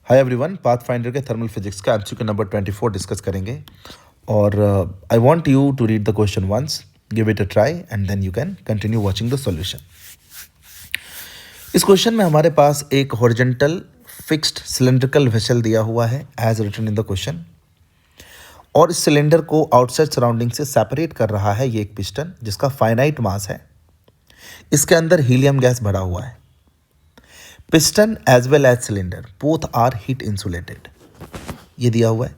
हाय everyone, pathfinder के thermal physics का MCQ number 24 discuss करेंगे और I want you to read the question once, give it a try and then you can continue watching the solution. इस question में हमारे पास एक horizontal fixed cylindrical vessel दिया हुआ है as written in the question, और इस सिलेंडर को आउटसाइड सराउंडिंग से सेपरेट कर रहा है ये एक पिस्टन जिसका फाइनाइट मास है। इसके अंदर हीलियम गैस भरा हुआ है। Piston as well as cylinder both are heat insulated, ये दिया हुआ है।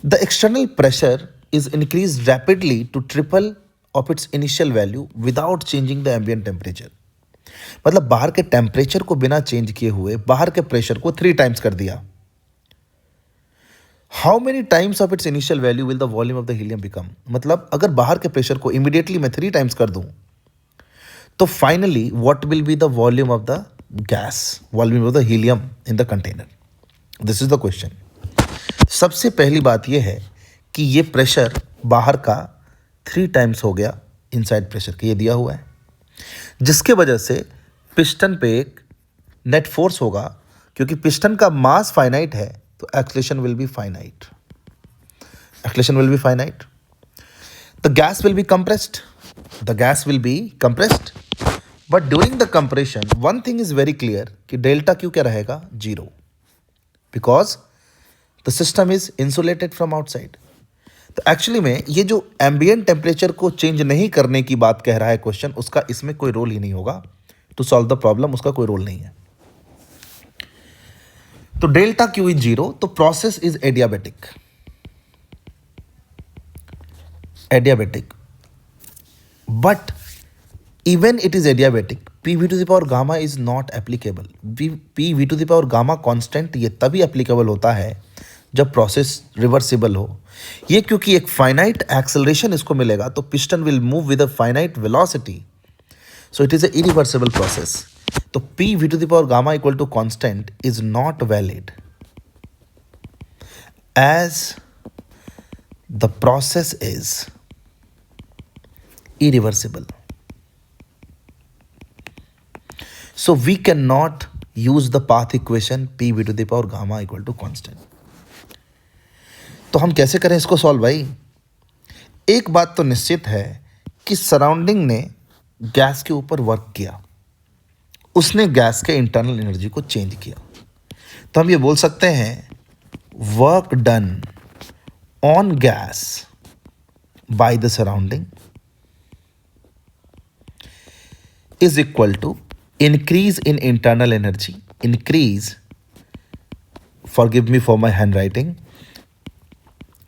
The external pressure is increase rapidly to triple of its initial value without changing the ambient temperature. मतलब बाहर के टेम्परेचर को बिना चेंज किए हुए बाहर के प्रेशर को 3 टाइम्स कर दिया। How many times of its initial value will the volume of the helium become. मतलब अगर बाहर के प्रेशर को इमीडिएटली मैं 3 टाइम्स कर दूं तो finally what will be the volume of the gas, volume of the helium in the container. This is the question. सबसे पहली बात यह है कि ये प्रेशर बाहर का 3 टाइम्स हो गया इनसाइड प्रेशर के, ये दिया हुआ है, जिसके वजह से पिस्टन पे एक नेट फोर्स होगा। क्योंकि पिस्टन का मास फाइनाइट है तो acceleration will be finite, acceleration will be finite. The gas will B compressed, the gas will B compressed, but during the compression one thing is very clear कि delta Q क्या रहेगा, 0, because the system is insulated from outside. तो actually में ये जो ambient temperature को change नहीं करने की बात कह रहा है क्वेश्चन, उसका इसमें कोई रोल ही नहीं होगा। टू सॉल्व द प्रॉब्लम उसका कोई रोल नहीं है। तो डेल्टा क्यू इज 0, तो process is adiabatic, adiabatic, but even it is adiabatic, pv to the power gamma is not applicable। pv to the power gamma constant ये तभी applicable होता है जब प्रोसेस रिवर्सिबल हो। ये क्योंकि एक फाइनाइट एक्सेलरेशन इसको मिलेगा तो piston will move with a finite velocity, so it is a irreversible process. तो pv to the power gamma equal to constant is not valid as the process is irreversible। So we cannot use the path equation pv to the power gamma equal to constant। तो हम कैसे करें इसको solve भाई? एक बात तो निश्चित है कि सराउंडिंग ने गैस के ऊपर वर्क किया, उसने गैस के इंटरनल एनर्जी को चेंज किया। तो हम ये बोल सकते हैं work done on gas by the surrounding is equal to increase in internal energy, increase, forgive me for my handwriting,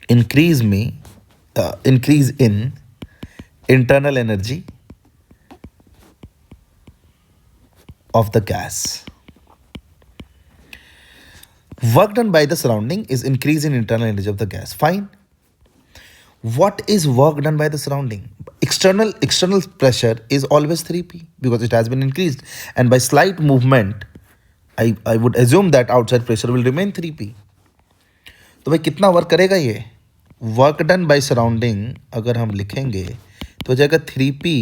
increase in internal energy of the gas। Work done by the surrounding is increase in internal energy of the gas, fine। What is work done by the surrounding? External pressure is always 3p because it has been increased, and by slight movement I would assume that outside pressure will remain 3p। तो भाई कितना work करेगा ये? Work done by surrounding अगर हम लिखेंगे तो हो जाएगा 3p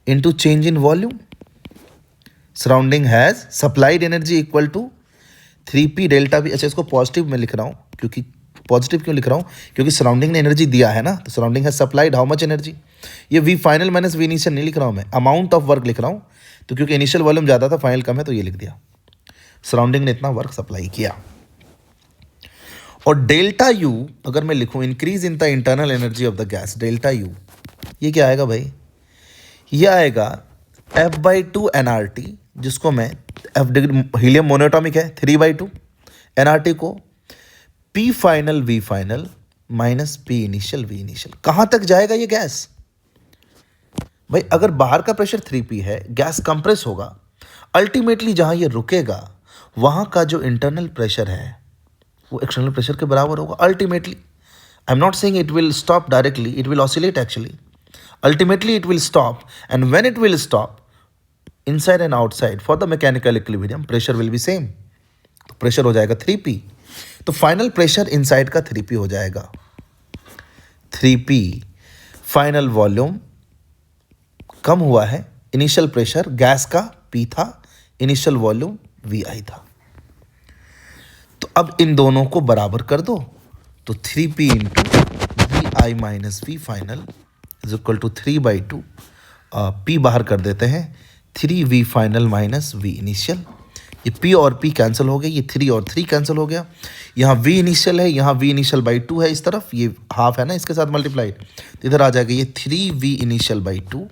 into change in volume. Surrounding has supplied energy equal to 3p delta भी। अच्छा, इसको पॉजिटिव में लिख रहा हूँ, क्योंकि पॉजिटिव क्यों लिख रहा हूँ? क्योंकि सराउंडिंग ने एनर्जी दिया है ना, तो सराउंडिंग है सप्लाइड हाउ मच एनर्जी। ये V final minus V initial नहीं लिख रहा हूँ मैं, अमाउंट ऑफ वर्क लिख रहा हूँ। तो क्योंकि इनिशियल वॉल्यूम ज़्यादा था, फाइनल कम है, तो ये लिख दिया। सराउंडिंग ने इतना वर्क सप्लाई किया। और डेल्टा यू अगर मैं लिखूँ, increase in the internal energy of the gas, delta U, ये क्या आएगा भाई? ये आएगा F/2 nRT, जिसको मैं F डिग्री हीलियम मोनोटॉमिक है 3/2 nRT को P final V final minus P initial V initial. कहाँ तक जाएगा ये गैस भाई? अगर बाहर का प्रेशर 3p है, गैस कंप्रेस होगा, अल्टीमेटली जहाँ ये रुकेगा वहाँ का जो इंटरनल प्रेशर है वो एक्सटर्नल प्रेशर के बराबर होगा ultimately. I am not saying it will stop directly, it will oscillate actually. Ultimately it will stop, and when it will stop, inside and outside for the mechanical equilibrium pressure will be same. तो pressure हो जाएगा 3p, तो final pressure inside का 3p हो जाएगा। 3p final volume कम हुआ है, initial pressure gas का P था, इनिशियल वॉल्यूम VI था। अब इन दोनों को बराबर कर दो, तो 3p into V I minus V final is equal to 3/2, p बाहर कर देते हैं, 3v final minus v initial. ये p और p कैंसिल हो गए, ये 3 और 3 कैंसिल हो गया, यहाँ v इनिशियल है, यहाँ v इनिशियल बाई 2 है, इस तरफ ये हाफ है ना इसके साथ मल्टीप्लाइड, तो इधर आ जाएगा ये 3v इनिशियल बाई 2,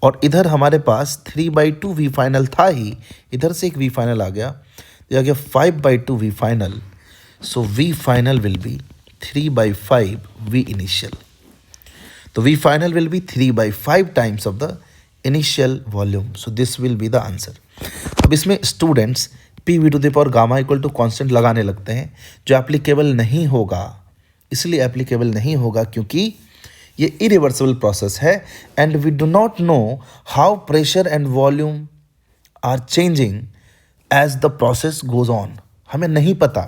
और इधर हमारे पास 3/2 v फाइनल था ही, इधर से एक v फाइनल आ गया, तो आ गया 5/2 v final. So v final will be 3/5 v initial. तो v final will be 3/5 times of the initial volume. So this will be the answer. अब इसमें students p v to the power gamma equal to constant लगाने लगते हैं, जो applicable नहीं होगा। इसलिए एप्लीकेबल नहीं होगा क्योंकि ये इरिवर्सिबल प्रोसेस है and we do not know how pressure and volume are changing as the process goes on. हमें नहीं पता।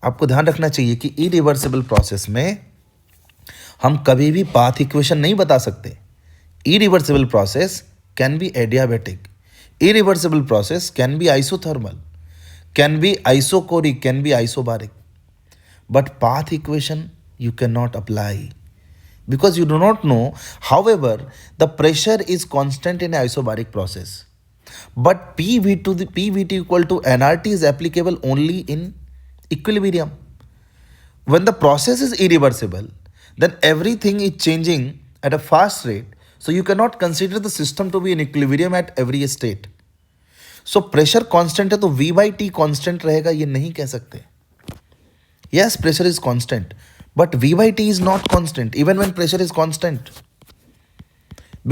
आपको ध्यान रखना चाहिए कि इरिवर्सिबल प्रोसेस में हम कभी भी पाथ इक्वेशन नहीं बता सकते। Irreversible process can be adiabatic, irreversible process can be isothermal, can be isochoric, can be isobaric, but path equation you cannot apply because you do not know. However, the pressure is constant in isobaric process, but PVT equal to nRT is applicable only in equilibrium. When the process is irreversible, then everything is changing at a fast rate, so you cannot consider the system to be in equilibrium at every state. So pressure constant है तो V by T constant रहेगा, ये नहीं कह सकते. Yes, pressure is constant, but V by T is not constant even when pressure is constant.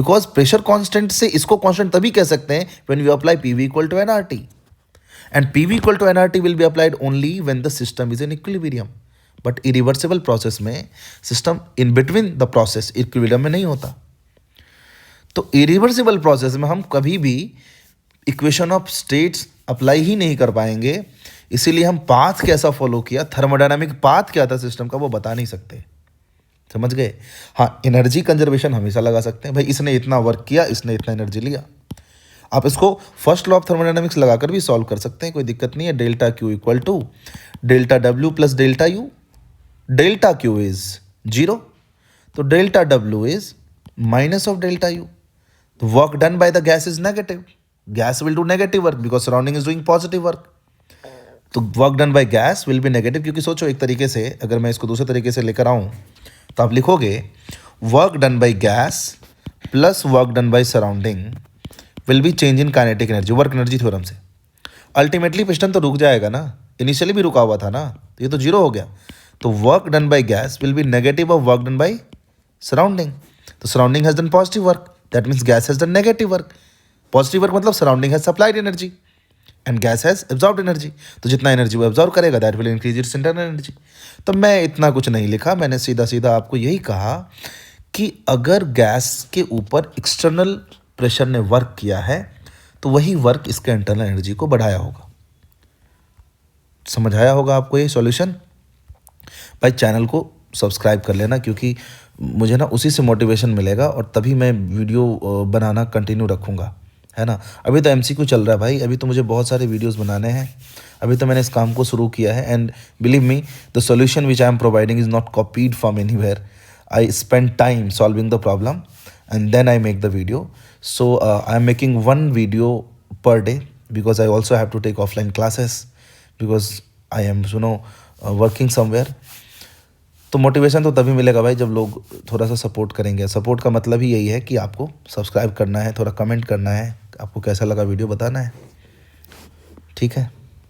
Because pressure constant से इसको constant तभी कह सकते हैं when we apply PV equal to nRT. And PV equal to nRT will be applied only when the system is in equilibrium. But irreversible process में system in between the process equilibrium में नहीं होता. तो irreversible process में हम कभी भी equation of states apply ही नहीं कर पाएंगे. इसीलिए हम पाथ कैसा फॉलो किया, थर्मोडायनामिक पाथ क्या था सिस्टम का, वो बता नहीं सकते. समझ गए? हाँ, एनर्जी कंजर्वेशन हमेशा लगा सकते हैं. भाई इसने इतना वर्क किया, इसने इतना एनर्जी लिया. आप इसको फर्स्ट लॉ ऑफ थर्मोडायनामिक्स लगाकर भी सॉल्व कर सकते हैं, कोई दिक्कत नहीं है. Delta Q equal to delta W plus delta U. Delta Q is 0, तो delta W is minus of delta U. तो work done by the gas is negative. Gas will do negative work because surrounding is doing positive work. तो work done by gas will be negative, क्योंकि सोचो एक तरीके से अगर मैं इसको दूसरे तरीके से लेकर आऊँ तो आप लिखोगे work done by gas plus work done by surrounding will be change in kinetic energy, work energy theorem से. अल्टीमेटली पिस्टन तो रुक जाएगा ना, इनिशियली भी रुका हुआ था ना, तो ये तो 0 हो गया. तो work done by gas will be negative of work done by surrounding. तो surrounding has done positive work, that means gas has done negative work. Positive work मतलब surrounding has supplied energy and gas has absorbed energy. तो जितना energy वो absorb करेगा that will increase its internal energy. तो मैं इतना कुछ नहीं लिखा, मैंने सीधा सीधा आपको यही कहा कि अगर गैस के ऊपर एक्सटर्नल प्रेशर ने वर्क किया है तो वही वर्क इसके इंटरनल एनर्जी को बढ़ाया होगा. समझ आया होगा आपको ये सॉल्यूशन? भाई चैनल को सब्सक्राइब कर लेना, क्योंकि मुझे ना उसी से मोटिवेशन मिलेगा और तभी मैं वीडियो बनाना कंटिन्यू रखूँगा, है ना. अभी तो MCQ चल रहा है भाई, अभी तो मुझे बहुत सारे वीडियोस बनाने हैं. अभी तो मैंने इस काम को शुरू किया है and believe me the solution which I am providing is not copied from anywhere. I spend time solving the problem and then I make the video. So I am making 1 video per day because I also have to take offline classes because I am working somewhere. तो motivation तो तभी मिलेगा भाई जब लोग थोड़ा सा support करेंगे. सपोर्ट का मतलब ही यही है कि आपको सब्सक्राइब करना है, थोड़ा कमेंट करना है, आपको कैसा लगा वीडियो बताना है. ठीक है.